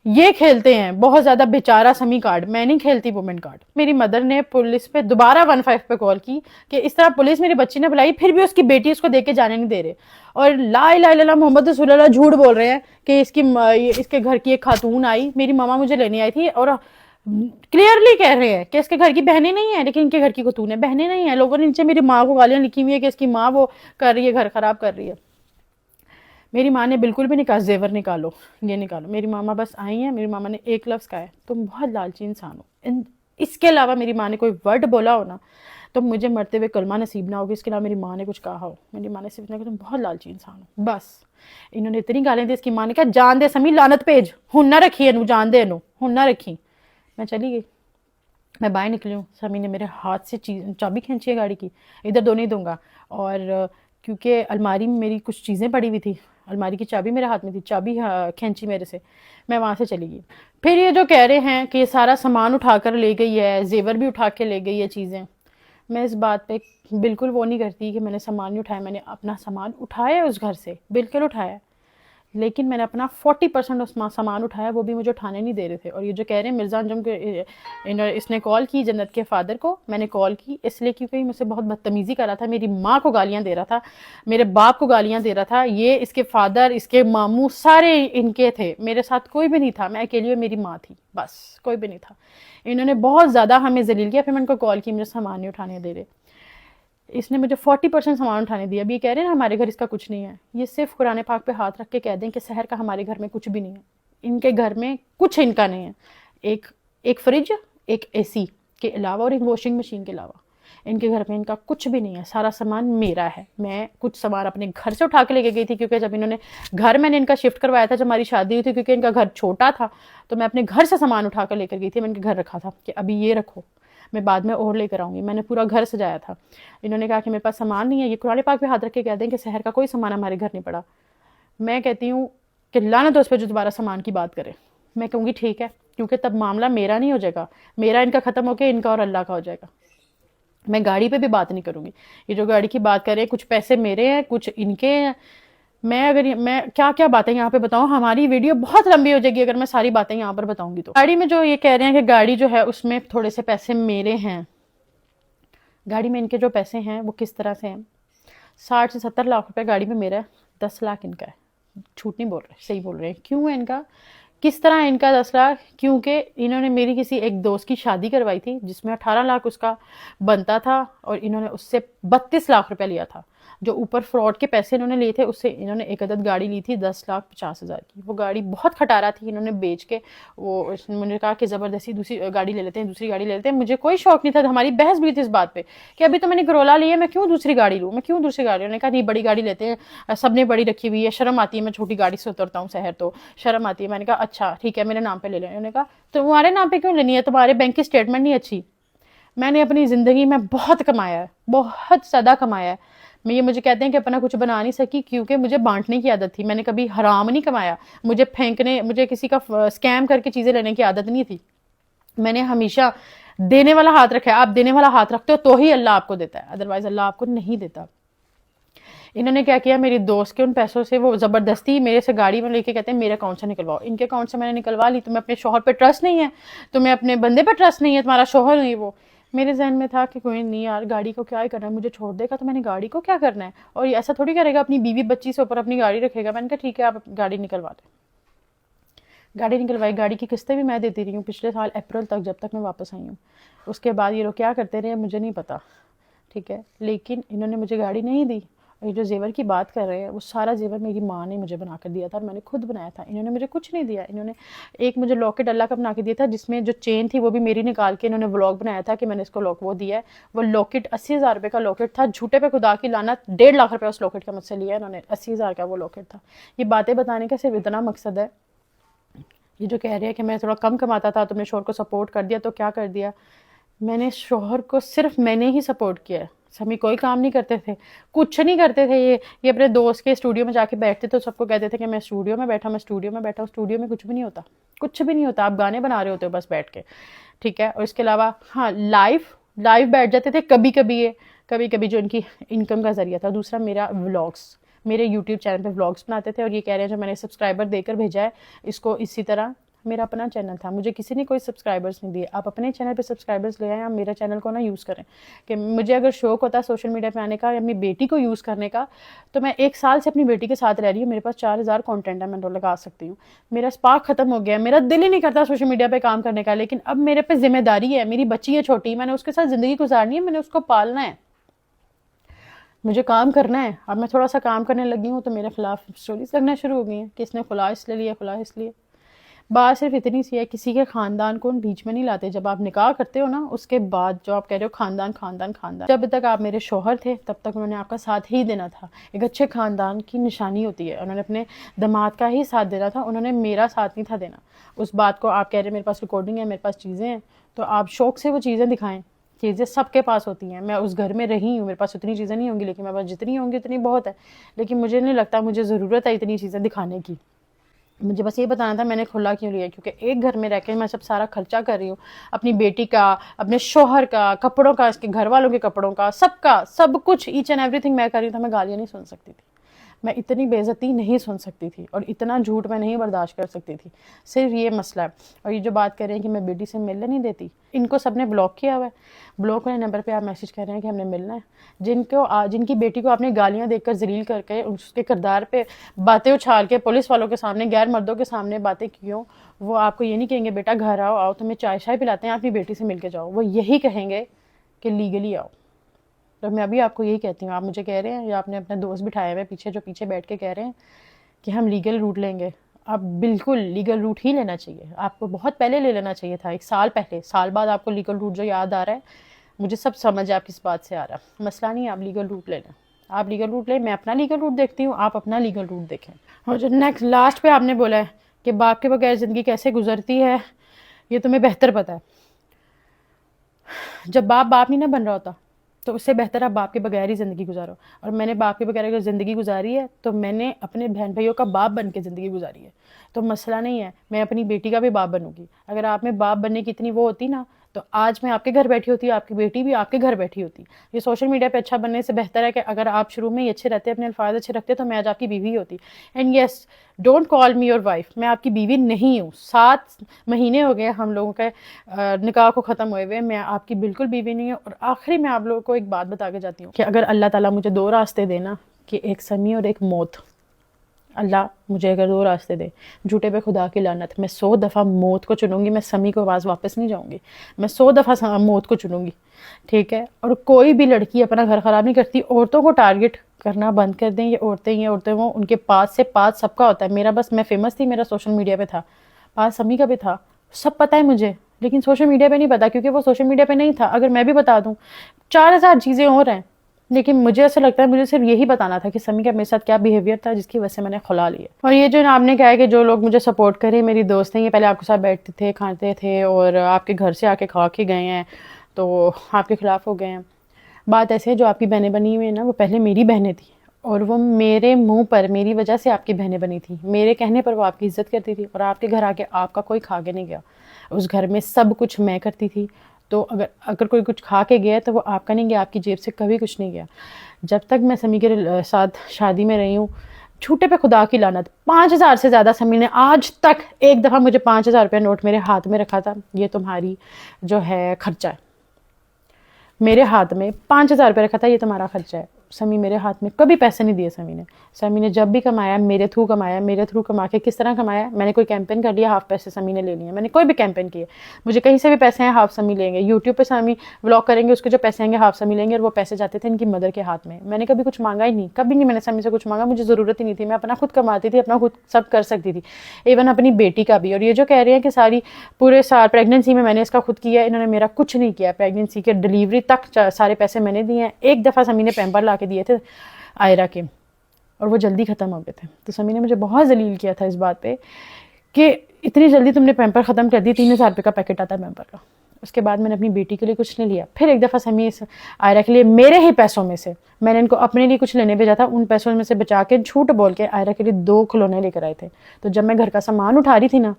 یہ کھیلتے ہیں بہت زیادہ بیچارہ سمی کارڈ. میں نہیں کھیلتی وومن کارڈ. میری مدر نے پولیس پہ دوبارہ 15 پہ کال کی کہ اس طرح پولیس میری بچی نے بلائی, پھر بھی اس کی بیٹی اس کو دے کے جانے نہیں دے رہے, اور لا الہ الا اللہ محمد رسول اللہ جھوٹ بول رہے ہیں کہ اس کے گھر کی ایک خاتون آئی, میری ماما مجھے لینے آئی تھی, اور کلیئرلی کہہ رہے ہیں کہ اس کے گھر کی بہنیں نہیں ہیں, لیکن ان کے گھر کی خاتون ہے, بہنیں نہیں ہیں. لوگوں نے نیچے میری ماں کو گالیاں لکھی ہوئی ہے کہ اس کی ماں وہ کر رہی ہے, گھر خراب کر رہی ہے. میری ماں نے بالکل بھی نہیں کہا زیور نکالو, یہ نکالو. میری ماما بس آئی ہیں, میری ماما نے ایک لفظ کہا ہے, تم بہت لالچی انسان ہو. اس کے علاوہ میری ماں نے کوئی ورڈ بولا ہو نا تو مجھے مرتے ہوئے کلمہ نصیب نہ ہوگی. اس کے علاوہ میری ماں نے کچھ کہا ہو, میری ماں نے صرف اتنا کہ تم بہت لالچی انسان ہو, بس. انہوں نے اتنی گالیں دی, اس کی ماں نے کہا جان دے سمی, لعنت بھیج, ہن نہ رکھی ہے, جان دے, ہن نہ رکھی. میں چلی گئی, میں باہر نکلی ہوں, سمی نے میرے ہاتھ سے چابی کھینچی ہے گاڑی کی, ادھر دو نہیں دوں گا. اور کیونکہ الماری میں میری کچھ چیزیں پڑی ہوئی تھی, الماری کی چابی میرے ہاتھ میں تھی, چابی کھینچی میرے سے, میں وہاں سے چلی گئی. پھر یہ جو کہہ رہے ہیں کہ یہ سارا سامان اٹھا کر لے گئی ہے, زیور بھی اٹھا کے لے گئی ہے چیزیں, میں اس بات پہ بالکل وہ نہیں کرتی کہ میں نے سامان نہیں اٹھایا. میں نے اپنا سامان اٹھایا اس گھر سے, بالکل اٹھایا, لیکن میں نے اپنا 40% اس سامان اٹھایا, وہ بھی مجھے اٹھانے نہیں دے رہے تھے. اور یہ جو کہہ رہے ہیں مرزا انجم کے, اس نے کال کی جنت کے فادر کو, میں نے کال کی اس لیے کیونکہ مجھ سے بہت بدتمیزی کر رہا تھا, میری ماں کو گالیاں دے رہا تھا, میرے باپ کو گالیاں دے رہا تھا. یہ اس کے فادر, اس کے ماموں سارے ان کے تھے, میرے ساتھ کوئی بھی نہیں تھا, میں اکیلی اور میری ماں تھی, بس کوئی بھی نہیں تھا. انہوں نے بہت زیادہ ہمیں ذلیل کیا. پھر میں ان کو کال کی, مجھے سامان نہیں اٹھانے دے رہے. اس نے مجھے 40% سامان اٹھانے دیا. اب یہ کہہ رہے ہیں نا ہمارے گھر اس کا کچھ نہیں ہے, یہ صرف قرآن پاک پہ ہاتھ رکھ کے کہہ دیں کہ سحر کا ہمارے گھر میں کچھ بھی نہیں ہے. ان کے گھر میں کچھ ان کا نہیں ہے. ایک فریج, ایک اے سی کے علاوہ اور ایک واشنگ مشین کے علاوہ ان کے گھر میں ان کا کچھ بھی نہیں ہے. سارا سامان میرا ہے. میں کچھ سامان اپنے گھر سے اٹھا کے لے کے گئی تھی, کیونکہ جب انہوں نے گھر میں نے ان کا شفٹ کروایا تھا, جب ہماری شادی ہوئی تھی, کیونکہ ان کا گھر چھوٹا تھا, تو میں اپنے گھر سے سامان اٹھا کر لے کر گئی تھی. میں ان کے گھر رکھا تھا کہ ابھی یہ رکھو, میں بعد میں اور لے کر آؤں گی. میں نے پورا گھر سجایا تھا. انہوں نے کہا کہ میرے پاس سامان نہیں ہے. یہ قرآن پاک پہ ہاتھ رکھ کے کہہ دیں کہ سحر کا کوئی سامان ہمارے گھر نہیں پڑا. میں کہتی ہوں کہ لعنت اس پہ جو دوبارہ سامان کی بات کرے. میں کہوں گی ٹھیک ہے, کیونکہ تب معاملہ میرا نہیں ہو جائے گا, میرا ان کا ختم ہو کے ان کا اور اللہ کا ہو جائے گا. میں گاڑی پہ بھی بات نہیں کروں گی. یہ جو گاڑی کی بات کرے, کچھ پیسے میرے ہیں, کچھ ان کے ہیں. میں کیا کیا باتیں یہاں پہ بتاؤں, ہماری ویڈیو بہت لمبی ہو جائے گی اگر میں ساری باتیں یہاں پر بتاؤں گی. تو گاڑی میں جو یہ کہہ رہے ہیں کہ گاڑی جو ہے اس میں تھوڑے سے پیسے میرے ہیں, گاڑی میں ان کے جو پیسے ہیں وہ کس طرح سے ہیں. 60 سے 70 لاکھ روپے گاڑی میں میرا ہے, 10 لاکھ ان کا ہے. جھوٹ نہیں بول رہے, صحیح بول رہے ہیں. کیوں ہے ان کا, کس طرح ان کا 10 لاکھ؟ کیونکہ انہوں نے میری کسی ایک دوست کی شادی کروائی تھی جس میں 18 لاکھ اس کا بنتا تھا, اور انہوں نے اس سے 32 لاکھ روپے لیا تھا. جو اوپر فراڈ کے پیسے انہوں نے لیے تھے, اس سے انہوں نے ایک عدد گاڑی لی تھی 10,50,000 کی. وہ گاڑی بہت کھٹارا تھی, انہوں نے بیچ کے وہ مجھے کہا کہ زبردستی دوسری گاڑی لے لیتے ہیں, دوسری گاڑی لے لیتے ہیں. مجھے کوئی شوق نہیں تھا. ہماری بحث بھی تھی اس بات پہ کہ ابھی تو میں نے کرولا لی ہے, میں کیوں دوسری گاڑی لوں, میں کیوں دوسری گاڑی. انہوں نے کہا نہیں بڑی گاڑی لیتے ہیں, سب نے بڑی رکھی ہوئی ہے, شرم آتی ہے, میں چھوٹی گاڑی سے اترتا ہوں شہر تو شرم آتی ہے. میں نے کہا اچھا ٹھیک ہے, میرے نام پہ لے لیں. انہوں نے کہا تمہارے نام پہ کیوں لینی ہے, تمہارے بینک کی اسٹیٹمنٹ نہیں اچھی. میں نے اپنی زندگی میں بہت کمایا ہے, بہت زیادہ کمایا ہے. یہ مجھے کہتے ہیں کہ اپنا کچھ بنا نہیں سکی کیونکہ مجھے بانٹنے کی عادت تھی. میں نے کبھی حرام نہیں کمایا, مجھے پھینکنے, مجھے کسی کا اسکیم کر کے چیزیں لینے کی عادت نہیں تھی. میں نے ہمیشہ دینے والا ہاتھ رکھا ہے. آپ دینے والا ہاتھ رکھتے ہو تو ہی اللہ آپ کو دیتا ہے, ادروائز اللہ آپ کو نہیں دیتا. انہوں نے کیا کیا, میری دوست کے ان پیسوں سے وہ زبردستی میرے سے گاڑی میں لے کے کہتے ہیں میرے اکاؤنٹ سے نکلواؤ. ان کے اکاؤنٹ سے میں نے نکلوا لی. تمہیں اپنے شوہر پہ ٹرسٹ نہیں ہے, تمہیں اپنے بندے پہ ٹرسٹ نہیں ہے, تمہارا شوہر نہیں. وہ میرے ذہن میں تھا کہ کوئی نہیں یار, گاڑی کو کیا ہی کرنا ہے, مجھے چھوڑ دے گا تو میں نے گاڑی کو کیا کرنا ہے, اور ایسا تھوڑی کرے گا اپنی بیوی بچی سے اوپر اپنی گاڑی رکھے گا. میں نے کہا ٹھیک ہے آپ گاڑی نکلوا دیں. گاڑی نکلوائی. گاڑی کی قسطیں بھی میں دیتی رہی ہوں پچھلے سال اپریل تک, جب تک میں واپس آئی ہوں. اس کے بعد یہ لوگ کیا کرتے رہے مجھے نہیں پتا, ٹھیک ہے, لیکن انہوں نے مجھے گاڑی نہیں دی. اور یہ جو زیور کی بات کر رہے ہیں, وہ سارا زیور میری ماں نے مجھے بنا کر دیا تھا, اور میں نے خود بنایا تھا. انہوں نے مجھے کچھ نہیں دیا. انہوں نے ایک مجھے لاکٹ اللہ کا بنا کے دیا تھا, جس میں جو چین تھی وہ بھی میری نکال کے انہوں نے ولاگ بنایا تھا کہ میں نے اس کو وہ دیا ہے. وہ لاکٹ 80,000 روپے کا لاکٹ تھا, جھوٹے پہ خدا کی لعنت, 1.5 لاکھ روپے اس لاکٹ کا مجھ سے لیا انہوں نے. 80,000 کا وہ لاکٹ تھا. یہ باتیں بتانے کا صرف اتنا مقصد ہے. یہ جو کہہ رہے ہیں کہ میں تھوڑا کم کماتا تھا تو میں شوہر کو سپورٹ کر دیا, تو کیا کر دیا, میں نے شوہر کو صرف میں نے ہی سپورٹ کیا. سمی کوئی کام نہیں کرتے تھے, کچھ نہیں کرتے تھے. یہ اپنے دوست کے اسٹوڈیو میں جا کے بیٹھتے تھے, سب کو کہتے تھے کہ میں اسٹوڈیو میں بیٹھا, میں اسٹوڈیو میں بیٹھا. اسٹوڈیو میں کچھ بھی نہیں ہوتا, کچھ بھی نہیں ہوتا. آپ گانے بنا رہے ہوتے ہو بس بیٹھ کے, ٹھیک ہے. اور اس کے علاوہ ہاں لائیو بیٹھ جاتے تھے کبھی کبھی جو ان کی انکم کا ذریعہ تھا. دوسرا میرا ولاگس, میرے یوٹیوب چینل پہ ولاگس بناتے تھے. اور یہ کہہ رہے ہیں جو میں نے سبسکرائبر دے کر بھیجا ہے اس کو اسی طرح میرا اپنا چینل تھا, مجھے کسی نے کوئی سبسکرائبرز نہیں دیے. آپ اپنے چینل پہ سبسکرائبرز لے آئیں, آپ میرا چینل کو نہ یوز کریں. کہ مجھے اگر شوق ہوتا سوشل میڈیا پہ آنے کا یا اپنی بیٹی کو یوز کرنے کا, تو میں 1 سال سے اپنی بیٹی کے ساتھ رہ رہی ہوں, میرے پاس 4000 کانٹینٹ ہے, میں لگا سکتی ہوں. میرا اسپارک ختم ہو گیا, میرا دل ہی نہیں کرتا سوشل میڈیا پہ کام کرنے کا, لیکن اب میرے پہ ذمہ داری ہے, میری بچی ہے چھوٹی, میں نے اس کے ساتھ زندگی گزارنی ہے, میں نے اس کو پالنا ہے, مجھے کام کرنا ہے. اب میں تھوڑا سا کام کرنے لگی ہوں تو میرے خلاف اسٹوریز لگنا شروع ہو گئی ہیں کہ اس نے خلا اس لیے لیا, خلا اس لیے. بات صرف اتنی سی ہے, کسی کے خاندان کو بیچ میں نہیں لاتے. جب آپ نکاح کرتے ہو نا, اس کے بعد جو آپ کہہ رہے ہو خاندان خاندان خاندان, جب تک آپ میرے شوہر تھے تب تک انہوں نے آپ کا ساتھ ہی دینا تھا. ایک اچھے خاندان کی نشانی ہوتی ہے, انہوں نے اپنے داماد کا ہی ساتھ دینا تھا, انہوں نے میرا ساتھ نہیں تھا دینا. اس بات کو آپ کہہ رہے ہیں میرے پاس ریکارڈنگ ہے, میرے پاس چیزیں ہیں, تو آپ شوق سے وہ چیزیں دکھائیں. چیزیں سب کے پاس ہوتی ہیں, میں اس گھر میں رہی ہوں, میرے پاس اتنی چیزیں نہیں ہوں گی, لیکن میرے پاس جتنی ہوں گی اتنی بہت ہے. لیکن مجھے نہیں لگتا مجھے ضرورت ہے اتنی چیزیں دکھانے کی. مجھے بس یہ بتانا تھا میں نے کھلا کیوں لیا, کیونکہ ایک گھر میں رہ کے میں سب سارا خرچہ کر رہی ہوں, اپنی بیٹی کا, اپنے شوہر کا, کپڑوں کا, اس کے گھر والوں کے کپڑوں کا, سب کچھ ایچ اینڈ ایوری تھنگ میں کر رہی ہوں. تو میں گالیاں نہیں سن سکتی تھی, میں اتنی بے عزتی نہیں سن سکتی تھی, اور اتنا جھوٹ میں نہیں برداشت کر سکتی تھی. صرف یہ مسئلہ ہے. اور یہ جو بات کر رہے ہیں کہ میں بیٹی سے ملنے نہیں دیتی, ان کو سب نے بلاک کیا ہوا ہے. بلاک والے نمبر پہ آپ میسج کر رہے ہیں کہ ہم نے ملنا ہے. جن کی بیٹی کو آپ نے گالیاں دیکھ کر ذلیل کر کے, اس کے کردار پہ باتیں اچھال کے, پولیس والوں کے سامنے, غیر مردوں کے سامنے باتیں کیوں, وہ آپ کو یہ نہیں کہیں گے بیٹا گھر آؤ تمہیں چائے شائے پلاتے ہیں, اپنی بیٹی سے مل کے جاؤ. وہ یہی کہیں گے کہ لیگلی آؤ. تو میں ابھی آپ کو یہی کہتی ہوں, آپ مجھے کہہ رہے ہیں یا آپ نے اپنے دوست بٹھائے ہوئے پیچھے, جو پیچھے بیٹھ کے کہہ رہے ہیں کہ ہم لیگل روٹ لیں گے, اب بالکل لیگل روٹ ہی لینا چاہیے. آپ کو بہت پہلے لے لینا چاہیے تھا, 1 سال پہلے. سال بعد آپ کو لیگل روٹ جو یاد آ رہا ہے, مجھے سب سمجھ ہے آپ کس بات سے آ رہا ہے. مسئلہ نہیں, آپ لیگل روٹ لے لیں, آپ لیگل روٹ لیں, میں اپنا لیگل روٹ دیکھتی ہوں, آپ اپنا لیگل روٹ دیکھیں. اور جو نیکسٹ لاسٹ پہ آپ نے بولا ہے کہ باپ کے بغیر زندگی کیسے گزرتی ہے, یہ تمہیں بہتر پتہ ہے. جب باپ نہیں نہ بن رہا ہوتا تو اس سے بہتر آپ باپ کے بغیر ہی زندگی گزارو. اور میں نے باپ کے بغیر اگر زندگی گزاری ہے تو میں نے اپنے بہن بھائیوں کا باپ بن کے زندگی گزاری ہے. تو مسئلہ نہیں ہے, میں اپنی بیٹی کا بھی باپ بنوں گی. اگر آپ میں باپ بننے کی اتنی وہ ہوتی نا, تو آج میں آپ کے گھر بیٹھی ہوتی, آپ کی بیٹی بھی آپ کے گھر بیٹھی ہوتی. یہ سوشل میڈیا پہ اچھا بننے سے بہتر ہے کہ اگر آپ شروع میں ہی اچھے رہتے, اپنے الفاظ اچھے رکھتے, تو میں آج آپ کی بیوی ہوتی. And yes, don't call me your wife, میں آپ کی بیوی نہیں ہوں. 7 مہینے ہو گئے ہم لوگوں کے نکاح کو ختم ہوئے ہوئے, میں آپ کی بالکل بیوی نہیں ہوں. اور آخری میں آپ لوگوں کو ایک بات بتا کے جاتی ہوں کہ اگر اللہ تعالیٰ مجھے 2 راستے دینا, کہ ایک سمی اور ایک موت, اللہ مجھے اگر 2 راستے دے, جھوٹے پہ خدا کی لعنت, میں 100 دفعہ موت کو چنوں گی. میں سمی کو آواز واپس نہیں جاؤں گی, میں 100 دفعہ موت کو چنوں گی, ٹھیک ہے. اور کوئی بھی لڑکی اپنا گھر خراب نہیں کرتی. عورتوں کو ٹارگٹ کرنا بند کر دیں, یہ عورتیں وہ ان کے پاس سے پاس سب کا ہوتا ہے. میرا بس, میں فیمس تھی, میرا سوشل میڈیا پہ تھا, پاس سمی کا بھی تھا, سب پتہ ہے مجھے, لیکن سوشل میڈیا پہ نہیں پتا, کیونکہ وہ سوشل میڈیا پہ نہیں تھا. اگر میں بھی بتا دوں 4000 چیزیں اور ہیں, لیکن مجھے ایسا لگتا ہے مجھے صرف یہی بتانا تھا کہ سمی کا میرے ساتھ کیا بیہیویئر تھا جس کی وجہ سے میں نے خلا لیا. اور یہ جو آپ نے کہا ہے کہ جو لوگ مجھے سپورٹ کریں, میری دوست ہیں, یہ پہلے آپ کے ساتھ بیٹھتے تھے, کھاتے تھے, اور آپ کے گھر سے آ کے کھا کے گئے ہیں, تو آپ کے خلاف ہو گئے ہیں. بات ایسے ہے, جو آپ کی بہنیں بنی ہوئی ہیں نا, وہ پہلے میری بہنیں تھیں, اور وہ میرے منہ پر میری وجہ سے آپ کی بہنیں بنی تھیں. میرے کہنے پر وہ آپ کی عزت کرتی تھی, اور آپ کے گھر آ کے آپ کا کوئی کھا کے نہیں گیا. اس گھر میں سب کچھ میں کرتی تھی, تو اگر کوئی کچھ کھا کے گیا تو وہ آپ کا نہیں گیا, آپ کی جیب سے کبھی کچھ نہیں گیا. جب تک میں سمی کے ساتھ شادی میں رہی ہوں, جھوٹے پہ خدا کی لعنت, 5000 سے زیادہ سمی نے آج تک ایک دفعہ مجھے 5000 روپے نوٹ میرے ہاتھ میں رکھا تھا, یہ تمہاری جو ہے خرچہ ہے. میرے ہاتھ میں 5000 روپے رکھا تھا, یہ تمہارا خرچہ ہے. سمی میرے ہاتھ میں کبھی پیسے نہیں دیے. سمی نے جب بھی کمایا میرے تھرو کمایا. میرے تھرو کما کے کس طرح کمایا, میں نے کوئی کیمپین کر لیا, ہاف پیسے سمی نے لے لیے. میں نے کوئی بھی کیمپین کیے, مجھے کہیں سے بھی پیسے ہیں, ہاف سمی لیں گے. یوٹیوب پہ سمی ولاگ کریں گے, اس کے جو پیسے آئیں گے ہاف سمی لیں گے, اور وہ پیسے جاتے تھے ان کی مدر کے ہاتھ میں. میں نے کبھی کچھ مانگا ہی نہیں, کبھی نہیں میں نے سمی سے کچھ مانگا, مجھے ضرورت ہی نہیں تھی. میں اپنا خود کماتی تھی, اپنا خود سب کر سکتی تھی, ایون اپنی بیٹی کا بھی. اور یہ جو کہہ رہے ہیں کہ ساری پورے سال پریگننسی میں نے اس کا خود کیا, انہوں نے میرا کچھ نہیں کیا. پریگننسی کے ڈلیوری تک سارے پیسے میں نے دیے ہیں. ایک دفعہ سمی نے پیمپر لا کے دیے تھے آئرہ کے, اور وہ جلدی ختم ہو گئے تھے. تو سمی نے مجھے بہت ذلیل کیا تھا اس بات پہ کہ اتنی جلدی تم نے پیمپر ختم کر دی. 3000 روپے کا پیکٹ آتا ہے پیمپر کا. اس کے بعد میں نے اپنی بیٹی کے لیے کچھ نہیں لیا. پھر ایک دفعہ سمی آئرہ کے لیے میرے ہی پیسوں میں سے, میں نے ان کو اپنے لیے کچھ لینے بھیجا تھا, ان پیسوں میں سے بچا کے جھوٹ بول کے آئرہ کے لیے 2 کھلونے لے کر آئے تھے. تو جب میں گھر کا سامان اٹھا رہی تھی نا,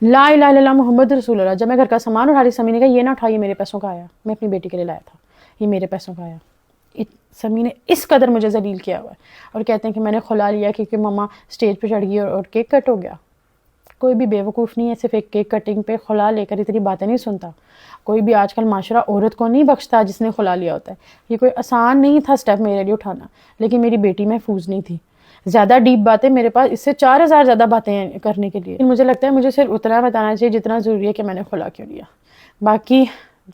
لا الہ الا اللہ محمد رسول اللہ, جب میں گھر کا سامان اٹھا رہی, سمی نے کہا یہ نہ اٹھائیے, میرے پیسوں کا آیا, میں اپنی بیٹی کے لیے لایا تھا, یہ میرے پیسوں کا آیا. سمی نے اس قدر مجھے ذلیل کیا ہوا ہے. اور کہتے ہیں کہ میں نے خلا لیا کیونکہ ماما اسٹیج پہ چڑھ گئی اور کیک کٹ ہو گیا. کوئی بھی بیوقوف نہیں ہے صرف ایک کیک کٹنگ پہ خلا لے کر اتنی باتیں نہیں سنتا. کوئی بھی آج کل معاشرہ عورت کو نہیں بخشتا جس نے خلا لیا ہوتا ہے. یہ کوئی آسان نہیں تھا سٹیپ میرے لیے اٹھانا, لیکن میری بیٹی محفوظ نہیں تھی. زیادہ ڈیپ باتیں میرے پاس اس سے 4000 زیادہ باتیں کرنے کے لیے. مجھے لگتا ہے مجھے صرف اتنا بتانا چاہیے جتنا ضروری ہے کہ میں نے خلا کیوں لیا. باقی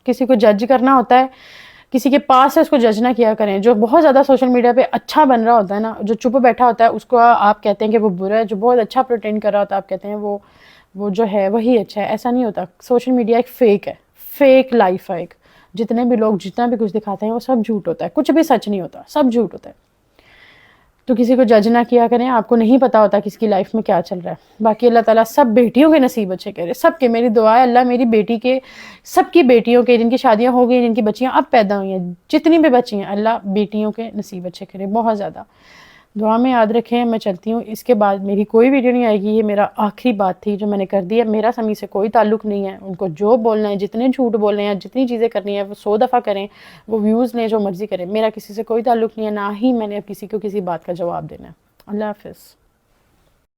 کسی کو جج کرنا ہوتا ہے, کسی کے پاس ہے اس کو جج نہ کیا کریں. جو بہت زیادہ سوشل میڈیا پہ اچھا بن رہا ہوتا ہے نا, جو چپ بیٹھا ہوتا ہے اس کو آپ کہتے ہیں کہ وہ برا ہے. جو بہت اچھا پریٹینڈ کر رہا ہوتا ہے آپ کہتے ہیں وہ جو ہے وہی اچھا ہے. ایسا نہیں ہوتا. سوشل میڈیا ایک فیک ہے, فیک لائف ہے ایک. جتنے بھی لوگ جتنا بھی کچھ دکھاتے ہیں وہ سب جھوٹ ہوتا ہے, کچھ بھی سچ نہیں ہوتا, سب جھوٹ ہوتا ہے. تو کسی کو جج نہ کیا کریں, آپ کو نہیں پتا ہوتا کس کی لائف میں کیا چل رہا ہے. باقی اللہ تعالیٰ سب بیٹیوں کے نصیب اچھے کرے, سب کے. میری دعا ہے اللہ میری بیٹی کے, سب کی بیٹیوں کے جن کی شادیاں ہو گئی, جن کی بچیاں اب پیدا ہوئی ہیں, جتنی بھی بچی ہیں, اللہ بیٹیوں کے نصیب اچھے کرے بہت زیادہ. دعا میں یاد رکھیں. میں چلتی ہوں, اس کے بعد میری کوئی ویڈیو نہیں آئے گی. یہ میرا آخری بات تھی جو میں نے کر دی ہے. میرا سمی سے کوئی تعلق نہیں ہے. ان کو جو بولنا ہے, جتنے جھوٹ بولنے ہیں, جتنی چیزیں کرنی ہے وہ 100 دفعہ کریں, وہ ویوز لیں, جو مرضی کریں. میرا کسی سے کوئی تعلق نہیں ہے, نہ ہی میں نے اب کسی کو کسی بات کا جواب دینا ہے. اللہ حافظ.